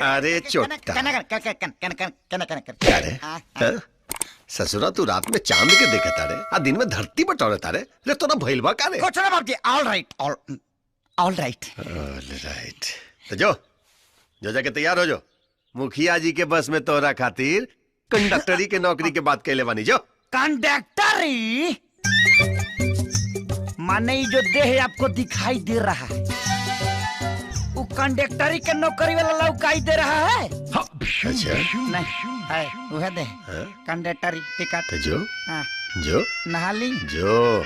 अरे चोट्टा, ससुरा तू रात में चांद के देखा तारे, दिन में धरती बटोरे तारे, रे तो ना भइलबा का रे? कुछ ना बाबूजी, ऑल राइट। तो जो जाके तैयार हो जो, मुखिया जी के बस में तोरा खातिर कंडक्टरी के नौकरी के बात कहले बानी जो। कंडक्टरी माने जो देह आपको दिखाई दे रहा है, वो कंडक्टरी के नौकरी वाला लौकाई दे रहा है? अच्छा नहीं है, वह दे कंडक्टरी टिकट। तो जो नहाली जो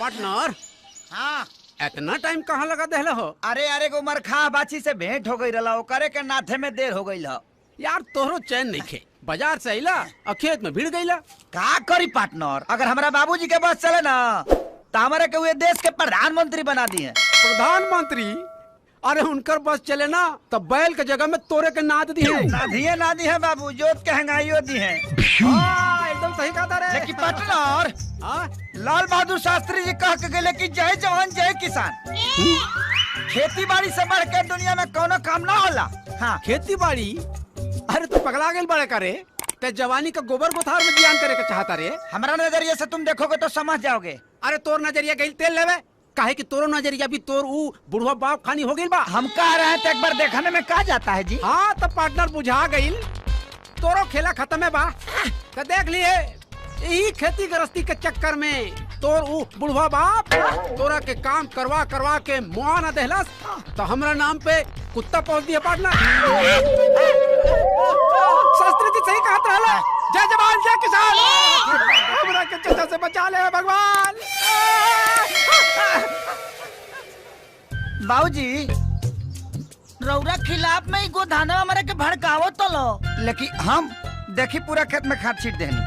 पार्टनर, हाँ इतना टाइम कहाँ लगा देहला हो? अरे उमर खा बाची से भेंट हो गई रहा, ओकरे के नाथे में देर हो गई ला। यार तोहरो चैन नहीं खे, बाजार से अइला और खेत में भीड़ गईला। का करी पार्टनर, अगर हमारा बाबूजी के बस चले ना तो हमारे के हुए देश के प्रधानमंत्री बना दिए। प्रधानमंत्री? अरे उनकर बस चले ना तो बैल के जगह में तोरे के नाद दी है। ना दी है बाबू, जोत के हंगाइयो दी है। एकदम सही कहा रे। लेकिन पार्टनर, लाल बहादुर शास्त्री जी कह के गए कि जय जवान जय किसान। खेती बाड़ी से बढ़ के दुनिया में कोनो काम ना होला। हाँ खेती बाड़ी? अरे तू पगला गई बड़े करे, ते जवानी का गोबर गोथार में जियान करे के चाहता रे। हमारा नजरिए से तुम देखोगे तो समझ जाओगे। अरे तोर नजरिया गई तेल लेवे, काहे कि तोरो नजरिया भी तोर ऊ बुढ़वा बाप खानी हो गई बा। हम कह रहे हैं तो एक बार देखने में कहा जाता है जी। हाँ तो पार्टनर बुझा गई, तोरो खेला खत्म है बा। तो देख लिए यही खेती गृहस्थी के चक्कर में तोर ऊ बुढ़वा बाप तोरा के काम करवा करवा के मुआ न देहलस, तो हमरा नाम पे कुत्ता पहुंच दिया पार्टनर। शास्त्री जी सही कहत रहला, जय जवान जय किसान। हमरा के चचा से बचा ले भगवान। बाबूजी रौरा खिलाफ में ही गोधाना हमारे के भड़कावो तो लो, लेकिन हम देखी पूरा खेत में खाद छीट देनी।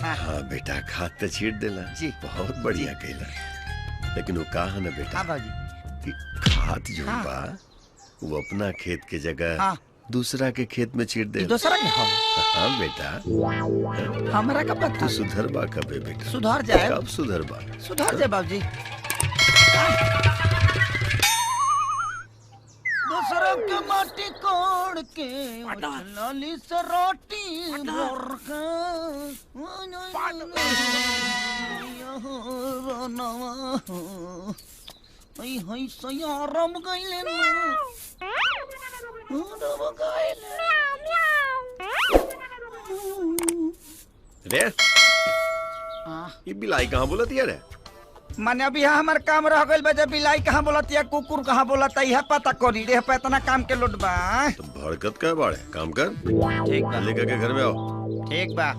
हाँ बेटा, खाद तो छीट देला जी, बहुत बढ़िया कहला, लेकिन वो कहा ना बेटा कि खाद जो बा वो अपना खेत के जगह दूसरा के खेत में छीट दे। दूसरा के? हाँ बेटा, हमरा का पता। तू सुधरबा कबे बेटा? सुधर जाए। कब सुधरबा? सुधर जाए बाबूजी। दूसरा के माटी कोड़ के लाली से रोटी भर के सयारम गइले रे ये बिलाई कहाँ बोलती है रे? माने अभी यहाँ हमारे काम रह गइल बा, जब बिलाई कहाँ बोलती है, कुकुर कहाँ बोलता है, यह पता करी रे पे इतना काम के लोट बा। तो भड़कत का बाड़े, काम कर। ठीक बा, लेकर के घर में आओ। ठीक बा।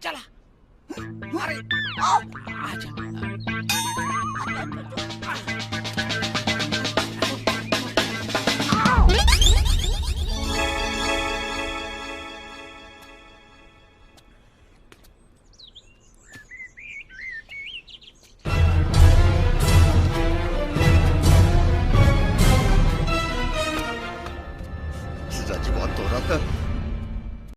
चला अरे आजा। रजवा तोरा का